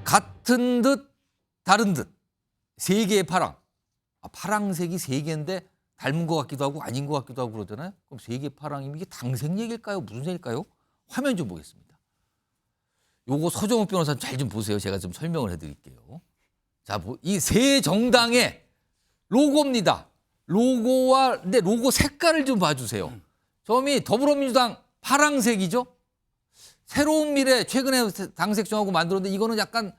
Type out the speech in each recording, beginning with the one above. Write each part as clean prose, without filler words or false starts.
같은 듯 다른 듯 세 개의 파랑. 파랑색이 세 개인데 닮은 것 같기도 하고 아닌 것 같기도 하고 그러잖아요. 그럼 세 개의 파랑이면 이게 당색 얘기일까요? 무슨 색일까요? 화면 좀 보겠습니다. 요거 서정욱 변호사님 잘 좀 보세요. 제가 좀 설명을 해드릴게요. 자, 이 세 정당의 로고입니다. 로고와 근데 로고 색깔을 좀 봐주세요. 처음이 더불어민주당 파랑색이죠. 새로운 미래 최근에 당색 정하고 만들었는데 이거는 약간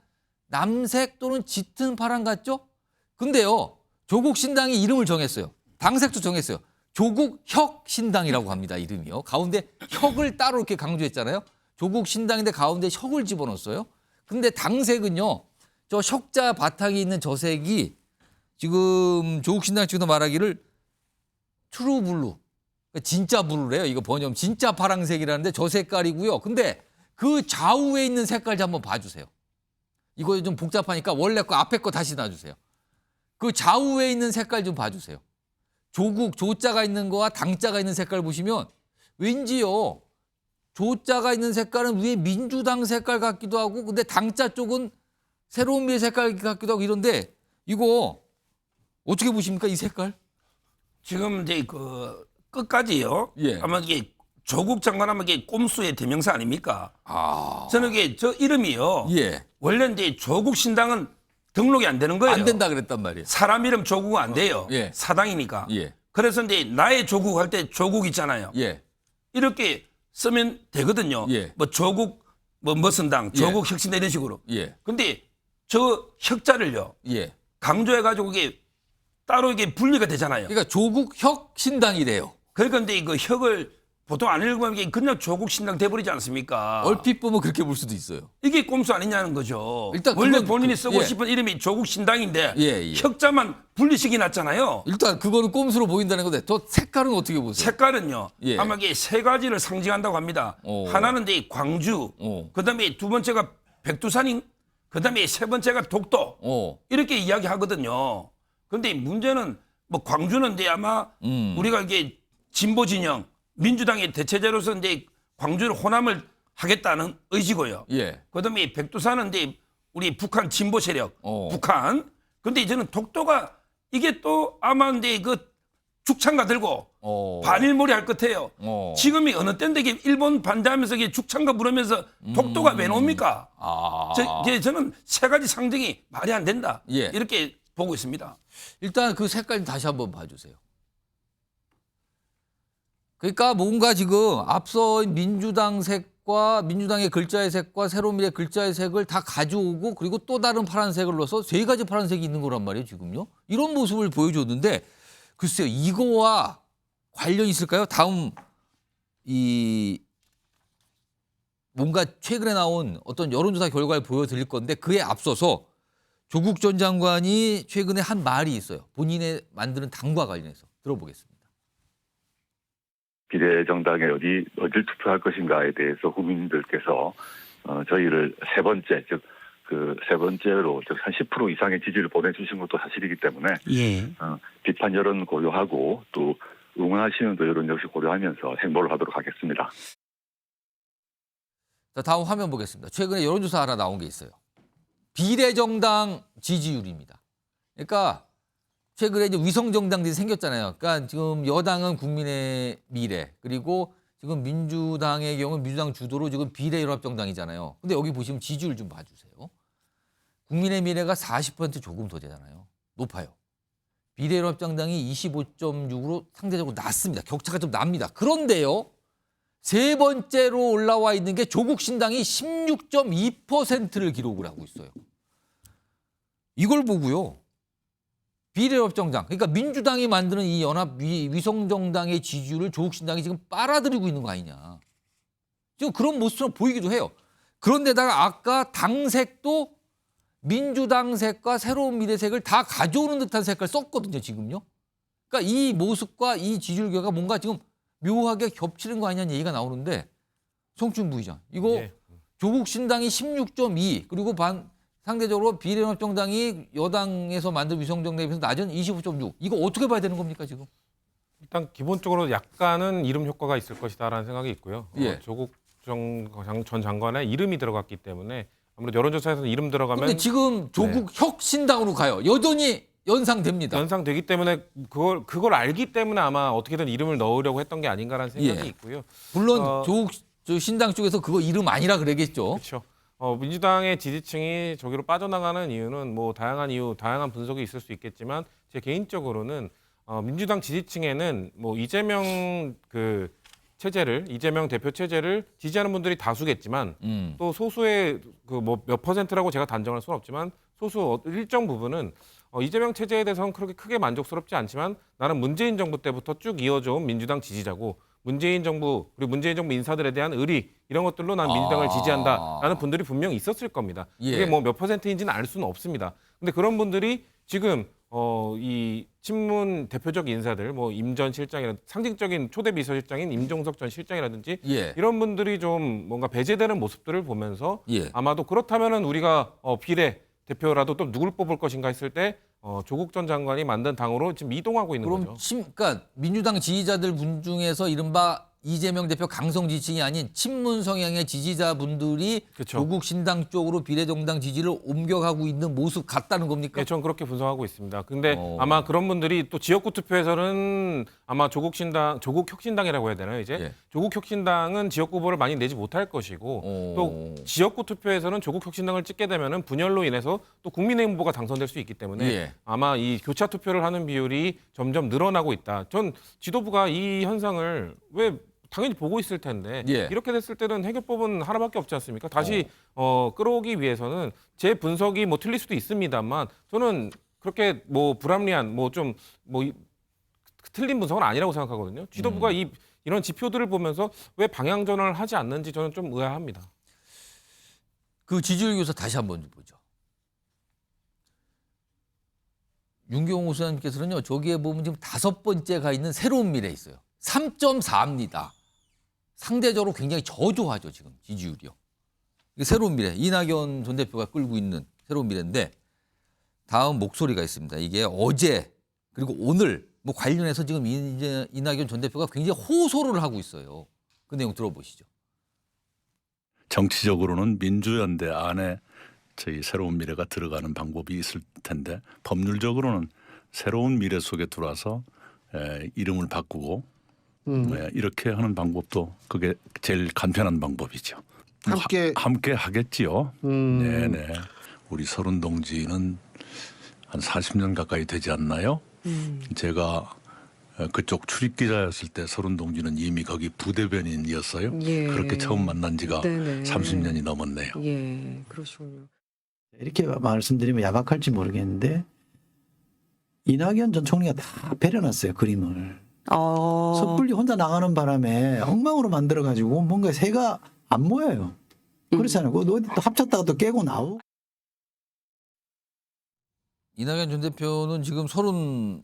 남색 또는 짙은 파랑 같죠? 근데요. 조국 신당이 이름을 정했어요. 당색도 정했어요. 조국 혁 신당이라고 합니다. 이름이요. 가운데 혁을 따로 이렇게 강조했잖아요. 조국 신당인데 가운데 혁을 집어넣었어요. 근데 당색은요. 저 혁자 바탕이 있는 저 색이 지금 조국 신당 측에서 말하기를 트루 블루. 진짜 블루래요. 이거 번역 진짜 파랑색이라는데 저 색깔이고요. 근데 그 좌우에 있는 색깔 좀 한번 봐주세요. 이거 좀 복잡하니까 원래 거 앞에 거 다시 놔주세요. 그 좌우에 있는 색깔 좀 봐주세요. 조국 조자가 있는 거와 당자가 있는 색깔 보시면 왠지요. 조자가 있는 색깔은 위에 민주당 색깔 같기도 하고 근데 당자 쪽은 새로운 미래 색깔 같기도 하고 이런데 이거 어떻게 보십니까? 이 색깔? 지금 이제 그 끝까지요. 예. 아마 이게 조국 장관하면 이게 꼼수의 대명사 아닙니까? 저는 이게 저 이름이요. 예. 원래 이제 조국 신당은 등록이 안 되는 거예요. 안 된다 그랬단 말이에요. 사람 이름 조국은 안 돼요. 예. 사당이니까. 예. 그래서 이제 나의 조국 할 때 조국 있잖아요. 예. 이렇게 쓰면 되거든요. 예. 뭐 조국 뭐 무슨 당, 조국 혁신당 이런 식으로. 예. 근데 저 혁자를요. 예. 강조해가지고 이게 따로 이게 분리가 되잖아요. 그러니까 조국 혁 신당이래요. 그러니까 근데 이거 혁을 보통 안 읽으면 이게 그냥 조국 신당 돼버리지 않습니까? 얼핏 보면 그렇게 볼 수도 있어요. 이게 꼼수 아니냐는 거죠. 일단 원래 그건 본인이 쓰고 예. 싶은 이름이 조국 신당인데 예. 혁자만 분리시켜 놨잖아요. 일단 그거는 꼼수로 보인다는 건데 저 색깔은 어떻게 보세요? 색깔은요. 예. 아마 이게 세 가지를 상징한다고 합니다. 하나는 이제 광주, 그다음에 두 번째가 백두산인, 그다음에 세 번째가 독도. 이렇게 이야기하거든요. 근데 문제는 뭐 광주는 이제 아마 우리가 이게 진보 진영 민주당의 대체제로서 이제 광주를 호남을 하겠다는 의지고요. 예. 그다음에 백두산은 이제 우리 북한 진보 세력, 북한. 근데 이제는 독도가 이게 또 아마 이제 그 죽창가 들고 반일몰이 할 것 같아요. 지금이 어느 때인데 이게 일본 반대하면서 이게 죽창가 부르면서 독도가 왜 나옵니까? 저는 세 가지 상징이 말이 안 된다. 예. 이렇게 보고 있습니다. 일단 그 색깔 다시 한번 봐주세요. 그러니까 뭔가 지금 앞서 민주당 색과 민주당의 글자의 색과 새로운 미래 글자의 색을 다 가져오고 그리고 또 다른 파란색을 넣어서 세 가지 파란색이 있는 거란 말이에요, 지금요. 이런 모습을 보여줬는데 글쎄요, 이거와 관련이 있을까요? 다음 이 뭔가 최근에 나온 어떤 여론조사 결과를 보여드릴 건데 그에 앞서서 조국 전 장관이 최근에 한 말이 있어요. 본인의 만드는 당과 관련해서 들어보겠습니다. 비례정당에 어딜 투표할 것인가에 대해서 국민들께서 저희를 세 번째, 즉 그 세 번째로 즉 한 10% 이상의 지지를 보내주신 것도 사실이기 때문에 비판 여론 고려하고 또 응원하시는 여론 역시 고려하면서 행보를 하도록 하겠습니다. 자, 다음 화면 보겠습니다. 최근에 여론조사 하나 나온 게 있어요. 비례정당 지지율입니다. 그러니까 최근에 이제 위성정당들이 생겼잖아요. 그러니까 지금 여당은 국민의 미래, 그리고 지금 민주당의 경우는 민주당 주도로 지금 비례연합정당이잖아요. 근데 여기 보시면 지지율 좀 봐주세요. 국민의 미래가 40% 조금 더 되잖아요. 높아요. 비례연합정당이 25.6으로 상대적으로 낮습니다. 격차가 좀 납니다. 그런데요. 세 번째로 올라와 있는 게 조국 신당이 16.2%를 기록을 하고 있어요. 이걸 보고요. 비례연합정당, 그러니까 민주당이 만드는 이 연합 위성정당의 지지율을 조국 신당이 지금 빨아들이고 있는 거 아니냐. 지금 그런 모습으로 보이기도 해요. 그런데다가 아까 당색도 민주당 색과 새로운 미래색을 다 가져오는 듯한 색깔 썼거든요, 지금요. 그러니까 이 모습과 이 지지율 결과가 뭔가 지금 묘하게 겹치는 거 아니냐는 얘기가 나오는데 송춘 부의장, 이거 조국 신당이 16.2 그리고 상대적으로 비례연합정당이 여당에서 만든 위성정당에 비해서 낮은 25.6. 이거 어떻게 봐야 되는 겁니까 지금? 일단 기본적으로 약간은 이름 효과가 있을 것이다라는 생각이 있고요. 예. 조국 전 장관의 이름이 들어갔기 때문에 아무래도 여론조사에서 이름 들어가면 근데 지금 조국 혁신당으로 가요. 여전히 연상됩니다. 연상되기 때문에 그걸 알기 때문에 아마 어떻게든 이름을 넣으려고 했던 게 아닌가라는 생각이 있고요. 물론 조국 신당 쪽에서 그거 이름 아니라 그러겠죠. 그렇죠. 민주당의 지지층이 저기로 빠져나가는 이유는 뭐 다양한 분석이 있을 수 있겠지만 제 개인적으로는 민주당 지지층에는 뭐 이재명 이재명 대표 체제를 지지하는 분들이 다수겠지만 또 소수의 그 뭐 몇 퍼센트라고 제가 단정할 수는 없지만 소수 일정 부분은 이재명 체제에 대해서는 그렇게 크게 만족스럽지 않지만 나는 문재인 정부 때부터 쭉 이어져온 민주당 지지자고 문재인 정부 그리고 문재인 정부 인사들에 대한 의리 이런 것들로 난 민주당을 지지한다라는 분들이 분명히 있었을 겁니다. 그게 뭐 몇 퍼센트인지는 알 수는 없습니다. 근데 그런 분들이 지금 이 친문 대표적 인사들 뭐 임 전 실장이라든지 상징적인 초대 비서실장인 임종석 전 실장이라든지 이런 분들이 좀 뭔가 배제되는 모습들을 보면서 아마도 그렇다면은 우리가 비례 대표라도 또 누굴 뽑을 것인가 했을 때 조국 전 장관이 만든 당으로 지금 이동하고 있는 거죠. 그러니까 민주당 지지자들 분 중에서 이른바 이재명 대표 강성 지지층이 아닌 친문 성향의 지지자분들이 조국 신당 쪽으로 비례정당 지지를 옮겨가고 있는 모습 같다는 겁니까? 네, 저는 그렇게 분석하고 있습니다. 근데 아마 그런 분들이 또 지역구 투표에서는 아마 조국 혁신당이라고 해야 되나요, 이제? 조국 혁신당은 지역구 후보를 많이 내지 못할 것이고 또 지역구 투표에서는 조국 혁신당을 찍게 되면은 분열로 인해서 또 국민의힘 후보가 당선될 수 있기 때문에 아마 이 교차 투표를 하는 비율이 점점 늘어나고 있다. 전 지도부가 이 현상을 왜 당연히 보고 있을 텐데 이렇게 됐을 때는 해결법은 하나밖에 없지 않습니까? 다시 끌어오기 위해서는 제 분석이 뭐 틀릴 수도 있습니다만 저는 그렇게 뭐 불합리한 뭐 좀 뭐 틀린 분석은 아니라고 생각하거든요. 지도부가 이런 지표들을 보면서 왜 방향 전환을 하지 않는지 저는 좀 의아합니다. 그 지지율 교사 다시 한번 보죠. 윤경호 수장님께서는요. 저기에 보면 지금 5번째가 있는 새로운 미래 있어요. 3.4입니다. 상대적으로 굉장히 저조하죠. 지금 지지율이요. 새로운 미래. 이낙연 전 대표가 끌고 있는 새로운 미래인데 다음 목소리가 있습니다. 이게 어제 그리고 오늘 뭐 관련해서 지금 이낙연 전 대표가 굉장히 호소를 하고 있어요. 그 내용 들어보시죠. 정치적으로는 민주연대 안에 저희 새로운 미래가 들어가는 방법이 있을 텐데 법률적으로는 새로운 미래 속에 들어와서 이름을 바꾸고 이렇게 하는 방법도 그게 제일 간편한 방법이죠. 함께 하겠지요. 네네. 우리 서른 동지는 한 40년 가까이 되지 않나요? 제가 그쪽 출입 기자였을 때 서른 동지는 이미 거기 부대변인이었어요. 그렇게 처음 만난 지가 30년이 넘었네요. 예, 그러시군요. 이렇게 말씀드리면 야박할지 모르겠는데 이낙연 전 총리가 다 배려놨어요, 그림을. 섣불리 혼자 나가는 바람에 엉망으로 만들어가지고 뭔가 새가 안 모여요. 그렇잖아요. 또 합쳤다가 또 깨고 나오고. 이낙연 전 대표는 지금 서른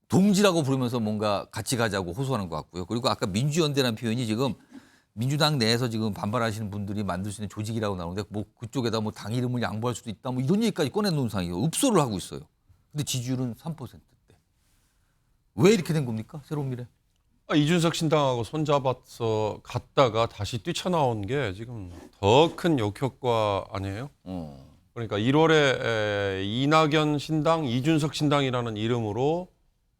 동지라고 부르면서 뭔가 같이 가자고 호소하는 것 같고요. 그리고 아까 민주연대라는 표현이 지금 민주당 내에서 지금 반발하시는 분들이 만들 수 있는 조직이라고 나오는데 뭐 그쪽에다 뭐 당 이름을 양보할 수도 있다 뭐 이런 얘기까지 꺼내놓은 상황이에요. 읍소를 하고 있어요. 근데 지지율은 3%대. 왜 이렇게 된 겁니까? 새로운 미래. 이준석 신당하고 손잡아서 갔다가 다시 뛰쳐나온 게 지금 더 큰 역효과 아니에요? 그러니까 1월에 이낙연 신당, 이준석 신당이라는 이름으로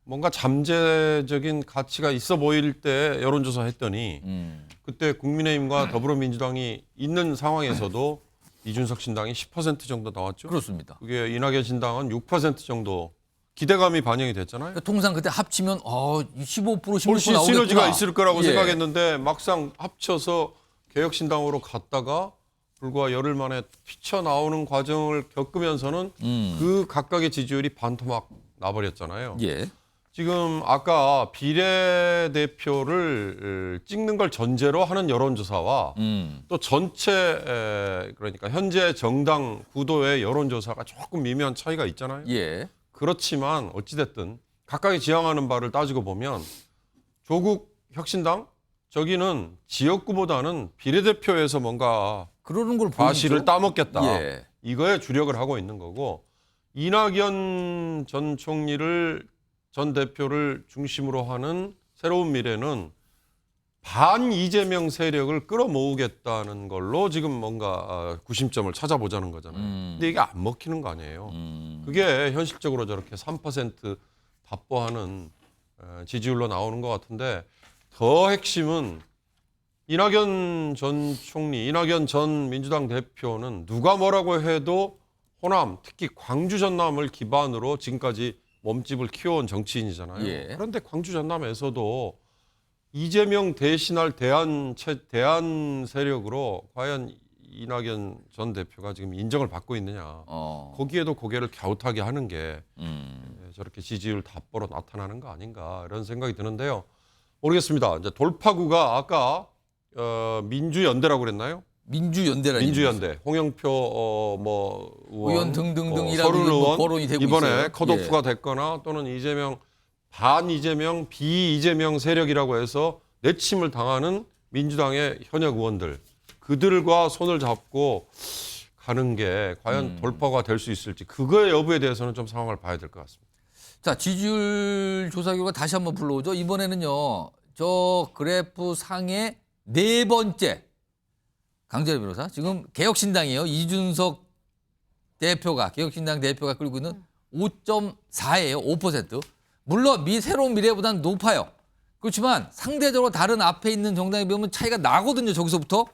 뭔가 잠재적인 가치가 있어 보일 때 여론조사 했더니 그때 국민의힘과 더불어민주당이 있는 상황에서도 이준석 신당이 10% 정도 나왔죠. 그렇습니다. 그게 이낙연 신당은 6% 정도 기대감이 반영이 됐잖아요. 그러니까 통상 그때 합치면 15% 16% 훨씬 나오겠구나. 시너지가 있을 거라고 생각했는데 막상 합쳐서 개혁신당으로 갔다가 불과 열흘 만에 튀쳐나오는 과정을 겪으면서는 그 각각의 지지율이 반토막 나버렸잖아요. 지금 아까 비례대표를 찍는 걸 전제로 하는 여론조사와 또 전체 그러니까 현재 정당 구도의 여론조사가 조금 미묘한 차이가 있잖아요. 그렇지만 어찌됐든 각각이 지향하는 바를 따지고 보면 조국 혁신당 저기는 지역구보다는 비례대표에서 뭔가 그러는 걸 과실을 따먹겠다. 이거에 주력을 하고 있는 거고 이낙연 전 총리를 전 대표를 중심으로 하는 새로운 미래는 반 이재명 세력을 끌어모으겠다는 걸로 지금 뭔가 구심점을 찾아보자는 거잖아요. 근데 이게 안 먹히는 거 아니에요. 그게 현실적으로 저렇게 3% 답보하는 지지율로 나오는 것 같은데 더 핵심은 이낙연 전 총리, 이낙연 전 민주당 대표는 누가 뭐라고 해도 호남, 특히 광주 전남을 기반으로 지금까지 몸집을 키워온 정치인이잖아요. 예. 그런데 광주 전남에서도 이재명 대신할 대안 세력으로 과연 이낙연 전 대표가 지금 인정을 받고 있느냐. 거기에도 고개를 갸웃하게 하는 게 저렇게 지지율 답보로 나타나는 거 아닌가 이런 생각이 드는데요. 모르겠습니다. 이제 돌파구가 아까 민주연대라고 그랬나요? 민주연대라는 민주연대, 홍영표 의원 등등등이라고 서른 의원 거론이 되고 이번에 있어요. 컷오프가 됐거나 또는 이재명 반 이재명 비이재명 세력이라고 해서 내침을 당하는 민주당의 현역 의원들 그들과 손을 잡고 가는 게 과연 돌파가 될 수 있을지 그거의 여부에 대해서는 좀 상황을 봐야 될 것 같습니다. 자, 지지율 조사 결과 다시 한번 불러오죠. 이번에는요. 저 그래프 상의 네 번째 강재열 변호사. 지금 개혁신당이에요. 이준석 대표가 개혁신당 대표가 끌고 있는 5.4예요. 5%. 물론 새로운 미래보다는 높아요. 그렇지만 상대적으로 다른 앞에 있는 정당에 비하면 차이가 나거든요. 저기서부터.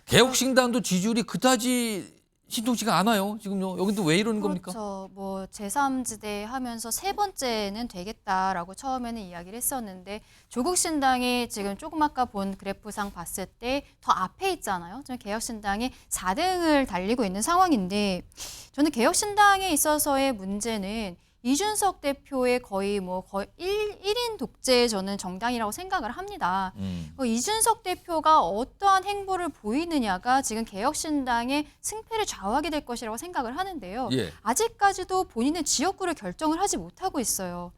개혁신당도 지지율이 그다지 신통치가 않아요. 지금요. 여긴 또 왜 이러는 겁니까? 그렇죠. 뭐 제3지대 하면서 세 번째는 되겠다라고 처음에는 이야기를 했었는데 조국 신당이 지금 조금 아까 본 그래프상 봤을 때 더 앞에 있잖아요. 저는 개혁신당이 4등을 달리고 있는 상황인데 저는 개혁신당에 있어서의 문제는 이준석 대표의 거의 1인 독재 저는 정당이라고 생각을 합니다. 이준석 대표가 어떠한 행보를 보이느냐가 지금 개혁신당의 승패를 좌우하게 될 것이라고 생각을 하는데요. 예. 아직까지도 본인의 지역구를 결정을 하지 못하고 있어요.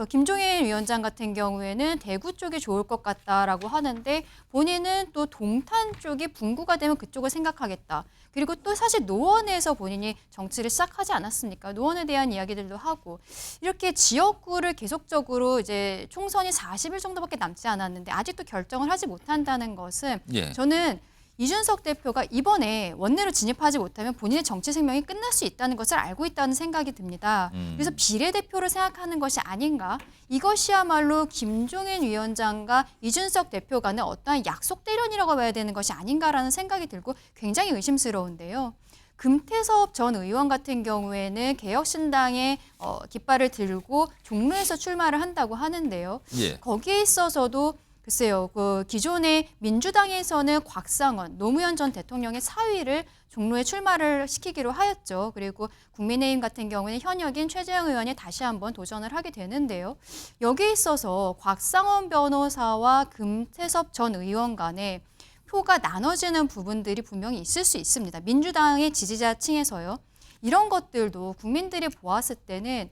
김종인 위원장 같은 경우에는 대구 쪽이 좋을 것 같다라고 하는데 본인은 또 동탄 쪽이 분구가 되면 그쪽을 생각하겠다. 그리고 또 사실 노원에서 본인이 정치를 시작하지 않았습니까? 노원에 대한 이야기들도 하고 이렇게 지역구를 계속적으로 이제 총선이 40일 정도밖에 남지 않았는데 아직도 결정을 하지 못한다는 것은 예. 저는 이준석 대표가 이번에 원내로 진입하지 못하면 본인의 정치 생명이 끝날 수 있다는 것을 알고 있다는 생각이 듭니다. 그래서 비례대표를 생각하는 것이 아닌가. 이것이야말로 김종인 위원장과 이준석 대표 간의 어떠한 약속 대련이라고 봐야 되는 것이 아닌가라는 생각이 들고 굉장히 의심스러운데요. 금태섭 전 의원 같은 경우에는 개혁신당의 깃발을 들고 종로에서 출마를 한다고 하는데요. 예. 거기에 있어서도 글쎄요, 기존의 민주당에서는 곽상원, 노무현 전 대통령의 사위를 종로에 출마를 시키기로 하였죠. 그리고 국민의힘 같은 경우는 현역인 최재형 의원이 다시 한번 도전을 하게 되는데요. 여기에 있어서 곽상원 변호사와 금태섭 전 의원 간에 표가 나눠지는 부분들이 분명히 있을 수 있습니다. 민주당의 지지자층에서요. 이런 것들도 국민들이 보았을 때는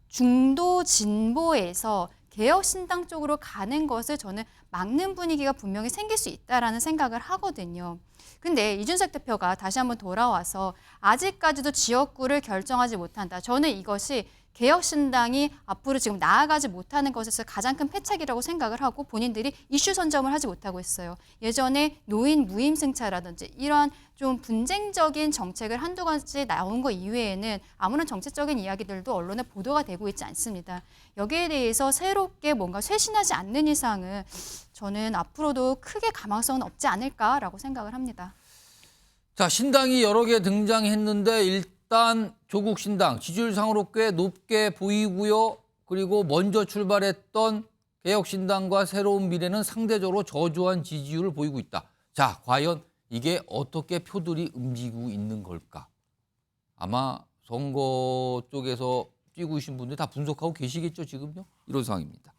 중도 진보에서 개혁신당 쪽으로 가는 것을 저는 막는 분위기가 분명히 생길 수 있다라는 생각을 하거든요. 근데 이준석 대표가 다시 한번 돌아와서 아직까지도 지역구를 결정하지 못한다. 저는 이것이 개혁신당이 앞으로 지금 나아가지 못하는 것에서 가장 큰 패착이라고 생각을 하고 본인들이 이슈 선점을 하지 못하고 있어요. 예전에 노인 무임승차라든지 이러한 좀 분쟁적인 정책을 한두 가지 나온 것 이외에는 아무런 정책적인 이야기들도 언론에 보도가 되고 있지 않습니다. 여기에 대해서 새롭게 뭔가 쇄신하지 않는 이상은 저는 앞으로도 크게 가망성은 없지 않을까라고 생각을 합니다. 자, 신당이 여러 개 등장했는데 일단 조국 신당 지지율상으로 꽤 높게 보이고요. 그리고 먼저 출발했던 개혁신당과 새로운 미래는 상대적으로 저조한 지지율을 보이고 있다. 자, 과연 이게 어떻게 표들이 움직이고 있는 걸까? 아마 선거 쪽에서 뛰고 계신 분들 다 분석하고 계시겠죠, 지금요? 이런 상황입니다.